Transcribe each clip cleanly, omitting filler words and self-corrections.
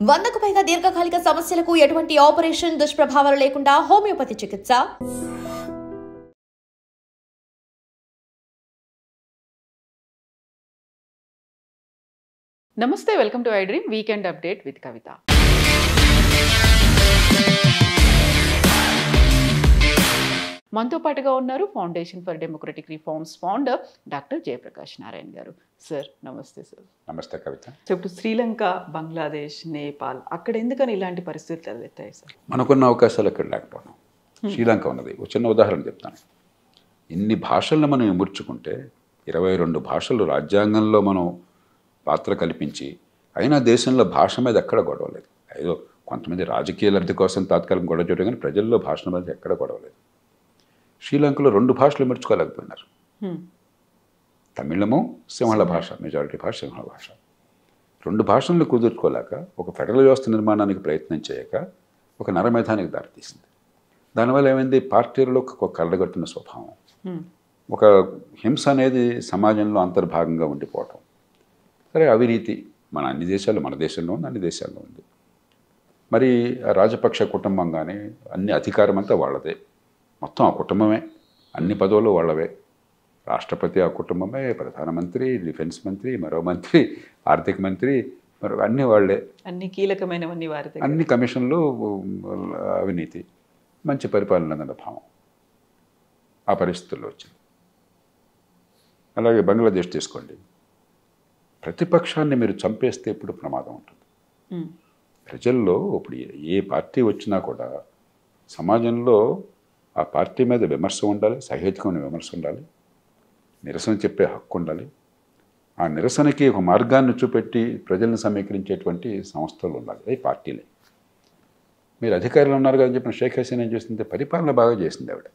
100కు పైగా దీర్ఘకాలిక సమస్యలకు ఎటువంటి ఆపరేషన్ దుష్ప్రభావాలు లేకుండా హోమియోపతి చికిత్స. నమస్తే, welcome to I dream weekend update with Kavitha. మనతో పాటుగా ఉన్నారు foundation for democratic reforms founder doctor Jayaprakash Narayana గారు. సార్ నమస్తే. సార్ నమస్తే కవిత. సో ఇప్పుడు శ్రీలంక, బంగ్లాదేశ్, నేపాల్ అక్కడ ఎందుకని ఇలాంటి పరిస్థితులు తలెత్తాయి సార్? మనకున్న అవకాశాలు ఎక్కడ లేకపోవడం. శ్రీలంక ఉన్నది. ఒక చిన్న ఉదాహరణ చెప్తాను. ఇన్ని భాషలను మనం ఇముడ్చుకుంటే 22 భాషలు రాజ్యాంగంలో మనం పాత్ర కల్పించి అయినా దేశంలో భాష మీద ఎక్కడ గొడవ లేదు. ఏదో కొంతమంది రాజకీయ లబ్ధి కోసం తాత్కాలిక గొడవ చేయడం, కానీ ప్రజల్లో భాషల మీద ఎక్కడ గొడవ లేదు. శ్రీలంకలో 2 భాషలు ఇముడ్చుకోలేకపోయినారు. తమిళము, సింహళ భాష, మెజారిటీ భాష సింహళ భాష. 2 భాషలను కుదుర్చుకోలేక ఒక ఫెడరల్ వ్యవస్థ నిర్మాణానికి ప్రయత్నం చేయక ఒక నరమేధానికి దారితీసింది. దానివల్ల ఏమైంది? పార్టీలలో ఒక కళ్ళగట్టిన స్వభావం, ఒక హింస అనేది సమాజంలో అంతర్భాగంగా ఉండిపోవటం. సరే, అవినీతి మన అన్ని దేశాలు, మన దేశంలో ఉంది, అన్ని దేశాల్లో ఉంది. మరి రాజపక్ష కుటుంబం కానీ అన్ని అధికారం అంతా వాళ్ళదే, మొత్తం ఆ కుటుంబమే, అన్ని పదవులు వాళ్ళవే. రాష్ట్రపతి ఆ కుటుంబమే, ప్రధానమంత్రి, డిఫెన్స్ మంత్రి, మరో మంత్రి, ఆర్థిక మంత్రి, మరో అన్నీ వాళ్ళే. అన్ని కీలకమైనవన్నీ వారి, అన్ని కమిషన్లు, అవినీతి, మంచి పరిపాలన అన్న భావం ఆ పరిస్థితుల్లో వచ్చింది. అలాగే బంగ్లాదేశ్ తీసుకోండి. ప్రతిపక్షాన్ని మీరు చంపేస్తే ఇప్పుడు ప్రమాదం ఉంటుంది. ప్రజల్లో ఇప్పుడు ఏ పార్టీ వచ్చినా కూడా సమాజంలో ఆ పార్టీ మీద విమర్శ ఉండాలి, సహేతుకమైన విమర్శ ఉండాలి, నిరసన చెప్పే హక్కు ఉండాలి. ఆ నిరసనకి ఒక మార్గాన్ని చూపెట్టి ప్రజలను సమీకరించేటువంటి సంస్థలు ఉండాలి, అవి పార్టీలే. మీరు అధికారులు ఉన్నారు కదా చెప్పిన షేక్ హసీనా ఏం చేసింది? పరిపాలన బాగా చేసింది ఆవిడ.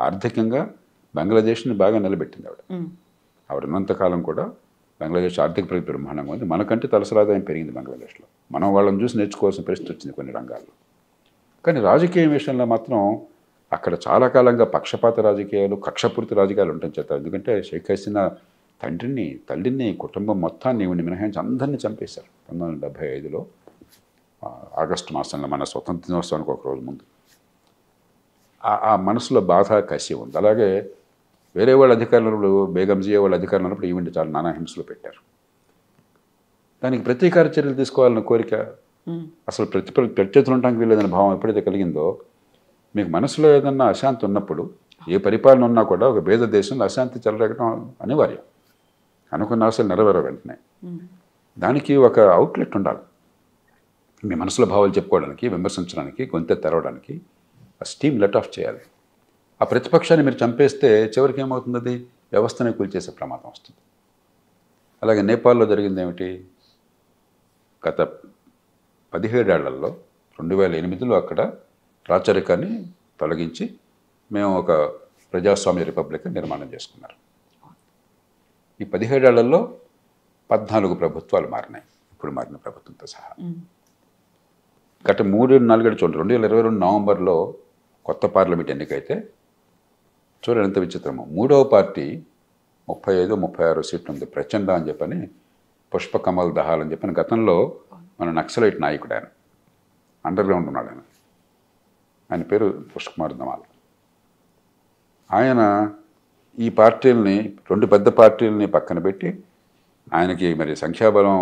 ఆర్థికంగా బంగ్లాదేశ్ని బాగా నిలబెట్టింది ఆవిడ. ఆవిడ ఉన్నంతకాలం కూడా బంగ్లాదేశ్ ఆర్థిక ప్రగతి బ్రహ్మాండంగా ఉంది. మనకంటే తలసరి ఆదాయం పెరిగింది బంగ్లాదేశ్లో. మనం వాళ్ళని చూసి నేర్చుకోవాల్సిన పరిస్థితి వచ్చింది కొన్ని రంగాల్లో. కానీ రాజకీయ విషయంలో మాత్రం అక్కడ చాలా కాలంగా పక్షపాత రాజకీయాలు, కక్షపూరిత రాజకీయాలు ఉండటం చేత. ఎందుకంటే షేక్ హసీనా తండ్రిని, తల్లిని, కుటుంబం మొత్తాన్ని మినహాయించి అందరినీ చంపేశారు 1975లో ఆగస్టు మాసంలో, మన స్వతంత్ర దినోత్సవానికి ఒక రోజు ముందు. ఆ మనసులో బాధ, కసి ఉంది. అలాగే వేరే వాళ్ళ అధికారులు, బేగం జియా వాళ్ళ అధికారులు ఉన్నప్పుడు ఈవెంట్ చాలా నానా హింసలు పెట్టారు. దానికి ప్రతీకార చర్యలు తీసుకోవాలన్న కోరిక, అసలు ప్రత్యర్థులు ఉండడానికి వీలేదనే భావం ఎప్పుడైతే కలిగిందో, మీకు మనసులో ఏదన్నా అశాంతి ఉన్నప్పుడు, ఏ పరిపాలన ఉన్నా కూడా ఒక భేద దేశంలో అశాంతి చెలరేగడం అనివార్యం. అనుకున్న ఆశలు నెరవేర వెంటనే దానికి ఒక అవుట్లెట్ ఉండాలి. మీ మనసులో భావాలు చెప్పుకోవడానికి, విమర్శించడానికి, గొంతె తెరవడానికి ఆ స్టీమ్ లెట్ ఆఫ్ చేయాలి. ఆ ప్రతిపక్షాన్ని మీరు చంపేస్తే చివరికి ఏమవుతుంది? అది వ్యవస్థని కూల్చేసే ప్రమాదం వస్తుంది. అలాగే నేపాల్లో జరిగింది ఏమిటి? గత 17 ఏళ్లలో 2008లో అక్కడ రాచరికాన్ని తొలగించి మేము ఒక ప్రజాస్వామ్య రిపబ్లిక్ నిర్మాణం చేసుకున్నారు. ఈ 17 ఏళ్లలో 14 ప్రభుత్వాలు మారినాయి, ఇప్పుడు మారిన ప్రభుత్వంతో సహా. గత 3-4 ఏళ్ళు చూడండి. 2022 నవంబర్లో కొత్త పార్లమెంట్ ఎన్నికైతే చూడండి ఎంత విచిత్రమో. 3వ పార్టీ 35-36 సీట్లు ఉంది. ప్రచండ అని చెప్పని, పుష్ప కమల్ దహాల్ అని చెప్పని గతంలో మన నక్సలైట్ నాయకుడు, ఆయన అండర్ గ్రౌండ్ ఉన్నాడు. ఆయన పేరు పుష్కుమార్ దమాల్. ఆయన ఈ పార్టీలని, 2 పెద్ద పార్టీలని పక్కన పెట్టి, ఆయనకి మరి సంఖ్యాబలం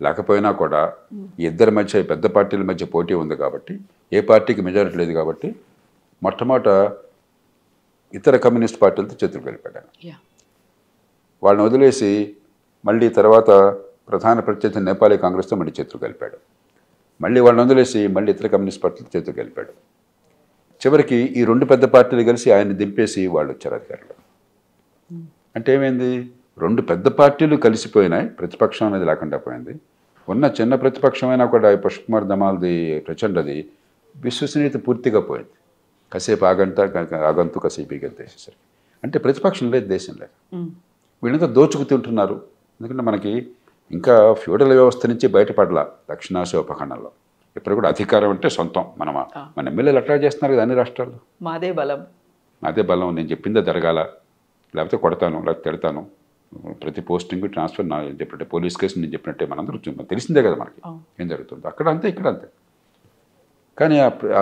లేకపోయినా కూడా ఈ ఇద్దరి మధ్య, పెద్ద పార్టీల మధ్య పోటీ ఉంది కాబట్టి, ఏ పార్టీకి మెజారిటీ లేదు కాబట్టి, మొట్టమొదట ఇతర కమ్యూనిస్ట్ పార్టీలతో చేతులు కలిపాడు. వాళ్ళని వదిలేసి మళ్ళీ తర్వాత ప్రధాన ప్రత్యర్థి నేపాలీ కాంగ్రెస్తో మళ్ళీ చేతులు కలిపాడు. మళ్ళీ వాళ్ళని వదిలేసి మళ్ళీ ఇతర కమ్యూనిస్ట్ పార్టీలతో చేతులు కలిపాడు. చివరికి ఈ 2 పెద్ద పార్టీలు కలిసి ఆయన్ని దింపేసి వాళ్ళు వచ్చారు అధికారులు. అంటే ఏమైంది? 2 పెద్ద పార్టీలు కలిసిపోయినాయి, ప్రతిపక్షం అనేది లేకుండా పోయింది. ఉన్న చిన్న ప్రతిపక్షమైనా కూడా పుష్కుమార్ దమాల్ది, ప్రచండది విశ్వసనీయత పూర్తిగా పోయింది. కాసేపు ఆగంతు కాసేపు ఈగంతేసేసరికి. అంటే ప్రతిపక్షం లేదు, దేశం లేదు. వీళ్ళంతా దోచుకు తింటున్నారు. ఎందుకంటే మనకి ఇంకా ఫ్యూడల్ వ్యవస్థ నుంచి బయటపడలా దక్షిణాసియా ఉపఖండంలో. ఇప్పుడు కూడా అధికారం అంటే సొంతం. మన ఎమ్మెల్యేలు అట్లా చేస్తున్నారు కదా అన్ని రాష్ట్రాల్లో. మాదే బలం, నేను చెప్పిందే జరగాల, లేకపోతే కొడతాను, లేకపోతే తిడతాను, ప్రతి పోస్టింగ్ ట్రాన్స్ఫర్ నా చెప్పినట్టే పోలీస్ కేసు నేను చెప్పినట్టే మనందరూ తెలిసిందే కదా మనకి ఏం జరుగుతుంది అక్కడ అంతే ఇక్కడ అంతే. కానీ ఆ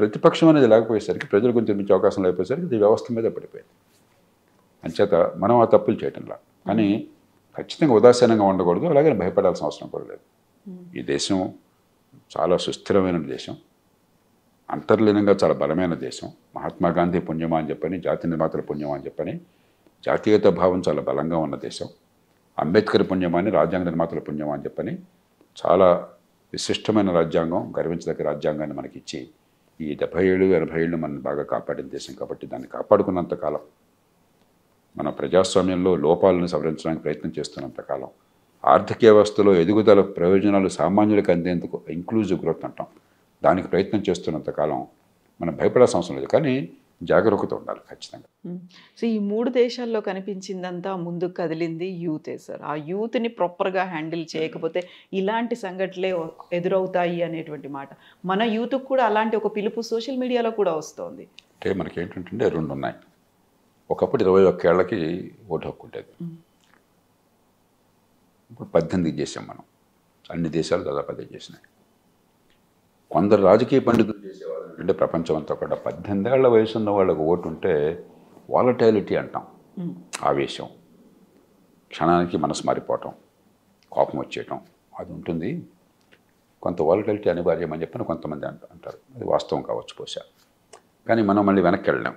ప్రతిపక్షం అనేది లేకపోయేసరికి ప్రజల గురించి నిర్మించే అవకాశం లేకపోయేసరికి ఇది వ్యవస్థ మీద పడిపోయింది. అంచేత మనం ఆ తప్పులు చేయటంలా. కానీ ఖచ్చితంగా ఉదాసీనంగా ఉండకూడదు, అలాగే భయపడాల్సిన అవసరం కూడా లేదు. ఈ దేశం చాలా సుస్థిరమైన దేశం, అంతర్లీనంగా చాలా బలమైన దేశం. మహాత్మా గాంధీ పుణ్యమా అని చెప్పని, జాతి నిర్మాతల పుణ్యమా అని చెప్పని జాతీయత భావం చాలా బలంగా ఉన్న దేశం. అంబేద్కర్ పుణ్యమా అని, రాజ్యాంగ నిర్మాతల పుణ్యమా అని చెప్పని చాలా విశిష్టమైన రాజ్యాంగం, గర్వించదగ్గ రాజ్యాంగాన్ని మనకి ఇచ్చి ఈ 70 ఏళ్ళు 80 ఏళ్ళు మనం బాగా కాపాడిన దేశం. కాబట్టి దాన్ని కాపాడుకున్నంతకాలం, మన ప్రజాస్వామ్యంలో లోపాలను సవరించడానికి ప్రయత్నం చేస్తున్నంతకాలం, ఆర్థిక వ్యవస్థలో ఎదుగుదల ప్రయోజనాలు సామాన్యులకు అందేందుకు ఇంక్లూజివ్ గ్రోత్ అంటాం, దానికి ప్రయత్నం చేస్తున్నంతకాలం మనం భయపడాల్సిన అవసరం లేదు. కానీ జాగరూకత ఉండాలి ఖచ్చితంగా. సో ఈ 3 దేశాల్లో కనిపించిందంతా ముందుకు కదిలింది యూతే సార్. ఆ యూత్ని ప్రాపర్గా హ్యాండిల్ చేయకపోతే ఇలాంటి సంఘటనలే ఎదురవుతాయి అనేటువంటి మాట. మన యూత్కి కూడా అలాంటి ఒక పిలుపు సోషల్ మీడియాలో కూడా వస్తుంది. అంటే మనకి ఏంటంటే 2 ఉన్నాయి. ఒకప్పుడు 21 ఏళ్ళకి ఓటు హక్కు ఉండేది, ఇప్పుడు 18 చేసాం మనం. అన్ని దేశాలు దాదాపు అదే చేసినాయి. కొందరు రాజకీయ పండితులు చేసేవాళ్ళు అంటే ప్రపంచం అంతా కూడా 18 ఏళ్ల వయసు ఉన్న వాళ్ళకు ఓటు ఉంటే వాలటైలిటీ అంటాం, ఆవేశం, క్షణానికి మనసు మారిపోవటం, కోపం వచ్చేయటం అది ఉంటుంది. కొంత వాలటైలిటీ అనివార్యం అని చెప్పని కొంతమంది అంటారు. అది వాస్తవం కావచ్చు బహుశా. కానీ మనం మళ్ళీ వెనక్కి వెళ్ళాం.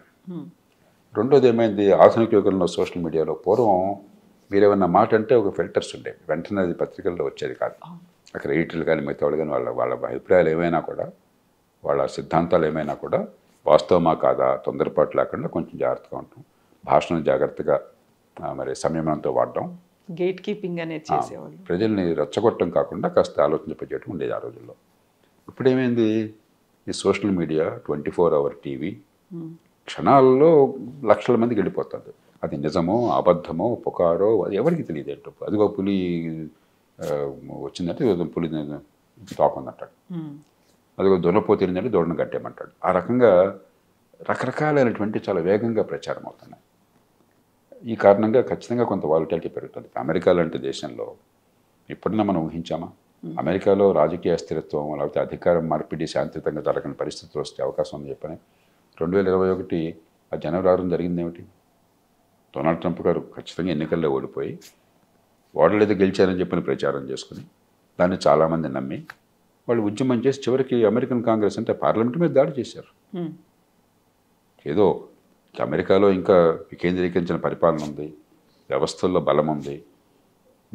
రెండోది ఏమైంది, ఆధునిక యుగంలో సోషల్ మీడియాలో పూర్వం మీరేమన్నా మాట అంటే ఒక ఫిల్టర్స్ ఉండేవి, వెంటనే అది పత్రికల్లో వచ్చేది కాదు. అక్కడ ఎడిటర్లు కానీ మిగతా వాళ్ళు కానీ వాళ్ళ అభిప్రాయాలు ఏమైనా కూడా, వాళ్ళ సిద్ధాంతాలు ఏమైనా కూడా వాస్తవమా కాదా తొందరపాటు లేకుండా కొంచెం జాగ్రత్తగా ఉంటాం, భాషను జాగ్రత్తగా మరి సంయమనంతో వాడడం, గేట్ కీపింగ్ అనేది చేసేవాళ్ళు, ప్రజల్ని రెచ్చగొట్టడం కాకుండా కాస్త ఆలోచించడం ఉండేది ఆ రోజుల్లో. ఇప్పుడు ఏమైంది, ఈ సోషల్ మీడియా 24 hour టీవీ క్షణాల్లో లక్షల మందికి వెళ్ళిపోతుంది. అది నిజమో అబద్ధమో పుకారో అది ఎవరికి తెలియదు. ఏంటో అదిగో పులి వచ్చిందంటే పులి తోకుందంటాడు, అదిగో దొనపోతిందంటే దూడను కట్టేయమంటాడు. ఆ రకంగా రకరకాలైనటువంటి చాలా వేగంగా ప్రచారం అవుతున్నాయి. ఈ కారణంగా ఖచ్చితంగా కొంత వాలటిలిటీ పెరుగుతుంది. అమెరికా లాంటి దేశంలో ఎప్పుడన్నా మనం ఊహించామా అమెరికాలో రాజకీయ అస్థిరత్వం లేకపోతే అధికారం మార్పిడి శాంతియుతంగా జరగని పరిస్థితులు వస్తే అవకాశం ఉందని చెప్పని 2021 ఆ జనవరి 6 జరిగింది ఏమిటి, డొనాల్డ్ ట్రంప్ గారు ఖచ్చితంగా ఎన్నికల్లో ఓడిపోయి ఓడలేదో గెలిచారని చెప్పని ప్రచారం చేసుకుని దాన్ని చాలామంది నమ్మి వాళ్ళు ఉద్యమం చేసి చివరికి అమెరికన్ కాంగ్రెస్ అంటే పార్లమెంట్ మీద దాడి చేశారు. ఏదో అమెరికాలో ఇంకా వికేంద్రీకరించిన పరిపాలన ఉంది, వ్యవస్థల్లో బలం ఉంది.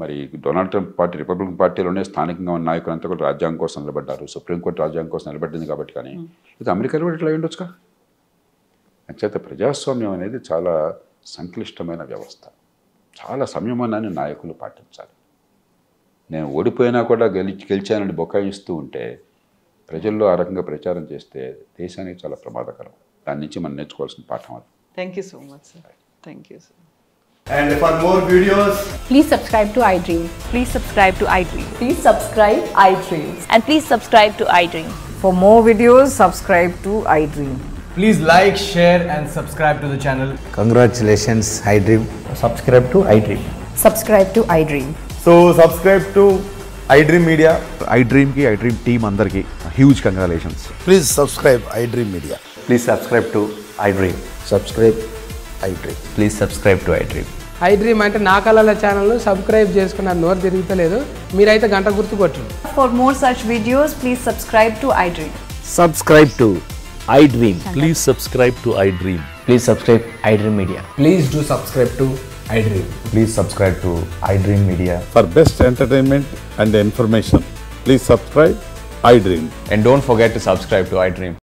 మరి డొనాల్డ్ ట్రంప్ పార్టీ రిపబ్లికన్ పార్టీలోనే స్థానికంగా ఉన్న నాయకులంతా కూడా రాజ్యాంగం కోసం నిలబడ్డారు, సుప్రీంకోర్టు రాజ్యాంగం కోసం నిలబడింది కాబట్టి. కానీ ఇది అమెరికాలో కూడా ఇట్లా ఉండొచ్చుగా. అంచేత ప్రజాస్వామ్యం అనేది చాలా సంక్లిష్టమైన వ్యవస్థ, చాలా సంయమనాన్ని నాయకులు పాటించాలి. నేను ఓడిపోయినా కూడా గెలిచానని బొకాయిస్తూ ఉంటే ప్రజల్లో ఆ రకంగా ప్రచారం చేస్తే దేశానికి చాలా ప్రమాదకరం. దాని నుంచి మనం నేర్చుకోవాల్సిన పాఠం అది. Thank you so much sir. Thank you sir. And for more videos, Please subscribe to iDream. Please subscribe to iDream. Please subscribe iDream. And please subscribe to iDream. For more videos, subscribe to iDream. please like, share and subscribe to the channel. Congratulations, iDream. Subscribe to iDream. Subscribe to iDream. So subscribe to iDream Media. iDream ki iDream team andarki huge congratulations. Please subscribe iDream Media. Please subscribe to iDream. Subscribe iDream. Please subscribe to iDream. iDream అంటే నా కళల ఛానల్ను subscribe చేసుకున్న నోరు తిరుగుతలేదు, మీరైతే గంట గుర్తు కొట్టండి. For more such videos, please subscribe to iDream. Subscribe to iDream. Please subscribe to iDream. Please subscribe iDream Media. Please do subscribe to iDream. Please subscribe to iDream Media. For best entertainment and information, please subscribe iDream. And don't forget to subscribe to iDream.